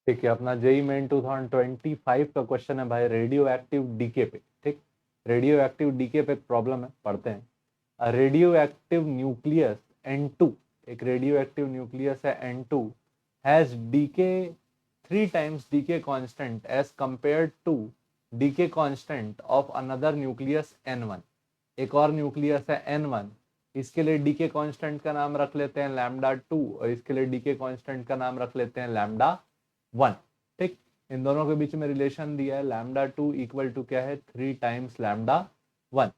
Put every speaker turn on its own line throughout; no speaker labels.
ठीक है, अपना जेई मेन 2025 का क्वेश्चन है भाई, रेडियो एक्टिव डीके पे। ठीक, रेडियो एक्टिव डीके पे प्रॉब्लम है, पढ़ते हैं। रेडियो एक्टिव न्यूक्लियस N2, एक रेडियो एक्टिव न्यूक्लियस है N2, has decay 3 times decay constant as compared to decay constant of another nucleus N1। एक और न्यूक्लियस है N1, इसके लिए डीके कांस्टेंट का नाम रख लेते हैं λ2 और इसके लिए डीके कांस्टेंट का नाम रख लेते हैं λ1। ठीक, इन दोनों के बीच में रिलेशन दिया है, λ2 इक्वल टू क्या है 3 times λ1।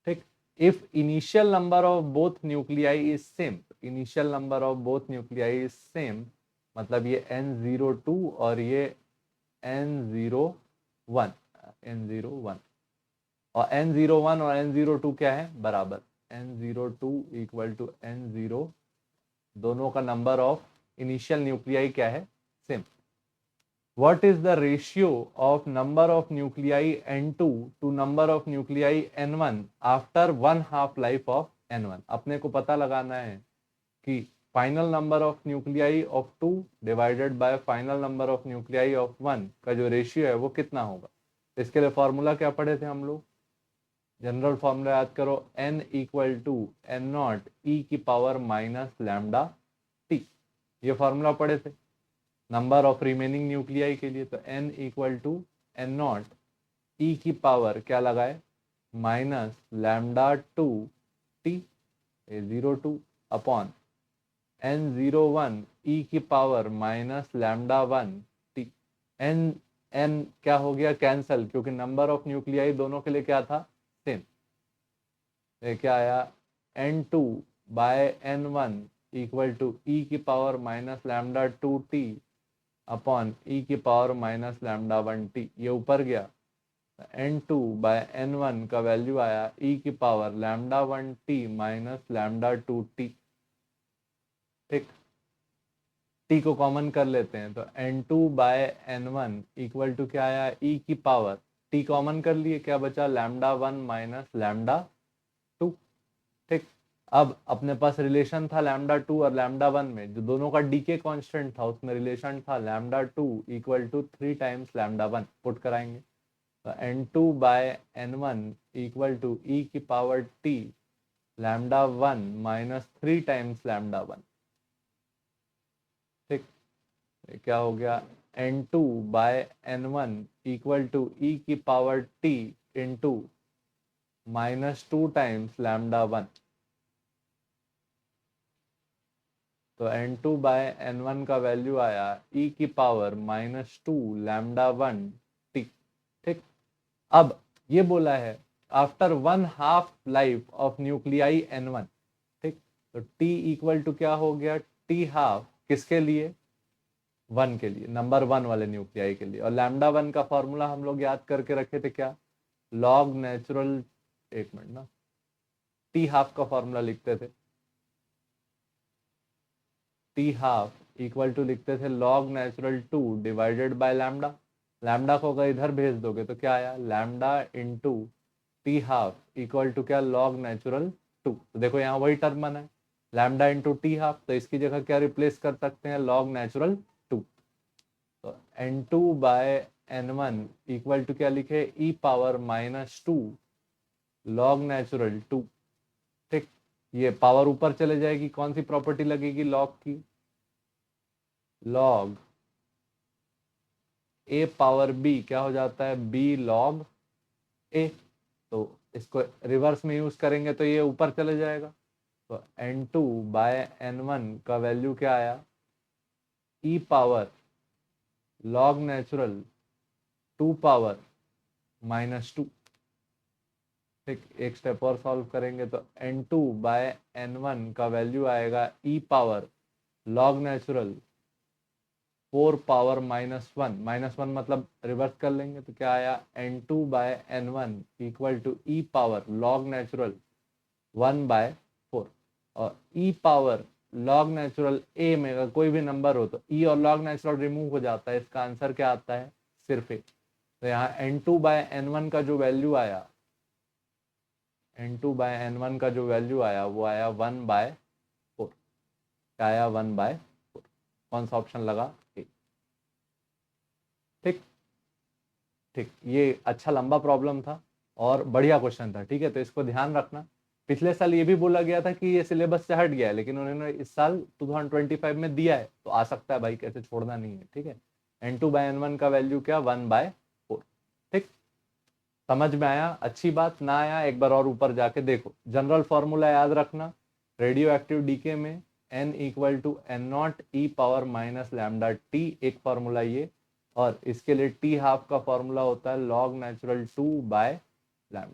ठीक, if initial number of both nuclei is same, initial number of both nuclei is same, मतलब ये N02 और ये N01, N01 और N01 और N02 क्या है बराबर, N02 इक्वल टू N0, दोनों का नंबर ऑफ इनिशियल न्यूक्लियाई क्या है same. What is the ratio of number of nuclei N2 to number of nuclei N1 after 1/2 life of N1? अपने को पता लगाना है कि final number of nuclei of 2 divided bye final number of nuclei of 1 का जो ratio है वो कितना होगा। इसके लिए फॉर्मूला क्या पढ़े थे हम लोग, जनरल फॉर्मूला याद करो, n equal to N naught e की पावर माइनस लैम्डा टी, ये फॉर्मूला पढ़े थे नंबर ऑफ रिमेनिंग न्यूक्लियाई के लिए। तो n equal to N naught e की पावर क्या लगाए माइनस λ2 टी 02 अपॉन N01 ई की पावर माइनस λ1 टी। n क्या हो गया कैंसल, क्योंकि नंबर ऑफ न्यूक्लियाई दोनों के लिए क्या था सेम। क्या आया N2 by N1 equal to ई की पावर माइनस λ2 टी अपॉन ई की पावर माइनस λ1 टी, ये ऊपर गया। N2 बाय N1 का वैल्यू आया ई की पावर λ1 टी माइनस λ2 टी। ठीक, टी को कॉमन कर लेते हैं, तो N2 by N1 equal to क्या आया ई की पावर, टी कॉमन कर लिए, क्या बचा λ1 माइनस λ2। ठीक, अब अपने पास रिलेशन था λ2 और λ1 में, जो दोनों का डीके कांस्टेंट था उसमें रिलेशन था λ2 इक्वल टू 3 times λ1, पुट कराएंगे तो N2 by N1 equal to ई की पावर टी λ1 माइनस 3 times λ1। ठीक, क्या हो गया N2 by N1 equal to ई की power T into minus 2 times λ1। तो N2 बाय N1 का वैल्यू आया ई की पावर माइनस 2 λ1 टी। ठीक, अब ये बोला है after 1/2 life of nuclei N1। ठीक, तो T इक्वल टू क्या हो गया T½ किसके लिए 1 के लिए, नंबर 1 वाले न्यूक्लियाई के लिए। और λ1 का फॉर्मूला हम लोग याद करके रखे थे क्या, लॉग नेचुरल, एक मिनट ना, T½ का फॉर्मूला लिखते थे, T½ इक्वल टू लिखते थे log natural 2 divided by lambda. Lambda को अगर इधर भेज दोगे तो क्या आया lambda into T½ equal to क्या लॉग नेचुरल 2। तो देखो यहाँ वही टर्म बना है लैम्डा इंटू T½ तो इसकी जगह क्या रिप्लेस कर सकते हैं लॉग नेचुरल 2। तो N2 by N1 equal to क्या लिखे ई पावर माइनस 2 लॉग नेचुरल 2। ठीक, ये पावर ऊपर चले जाएगी, कौन सी प्रॉपर्टी लगेगी लॉग की, लॉग a पावर b क्या हो जाता है b log a। तो इसको रिवर्स में यूज करेंगे तो ये ऊपर चले जाएगा। तो N2 बाय N1 का वैल्यू क्या आया e power log natural 2 power minus 2। ठीक, एक स्टेप और सॉल्व करेंगे तो N2 बाय N1 का वैल्यू आएगा e power log natural 4 power -1, -1 मतलब रिवर्स कर लेंगे तो क्या आया N2 by N1 equal to e power log natural 1/4। और e power log natural a में अगर कोई भी नंबर हो तो ई और लॉग नेचुरल रिमूव हो जाता है, इसका आंसर क्या आता है सिर्फ a। तो यहाँ N2 बाय N1 का जो वैल्यू आया, N2 बाय N1 का जो वैल्यू आया वो आया 1/4। क्या आया 1/4, कौन सा ऑप्शन लगा, ठीक ठीक, ये अच्छा लंबा प्रॉब्लम था और बढ़िया क्वेश्चन था। ठीक है, तो इसको ध्यान रखना। पिछले साल ये भी बोला गया था कि ये सिलेबस से हट गया है, लेकिन उन्होंने इस साल 2025 में दिया है, तो आ सकता है भाई, कैसे छोड़ना नहीं है। ठीक है, n2/n1 का वैल्यू क्या, 1/4। ठीक, समझ में आया? अच्छी बात। ना आया एक बार और ऊपर जाके देखो। जनरल फॉर्मूला याद रखना, रेडियो एक्टिव डीके में n equal to n0 e⁻ एक फॉर्मूला ये, और इसके लिए t हाफ का फॉर्मूला होता है log natural 2/λ।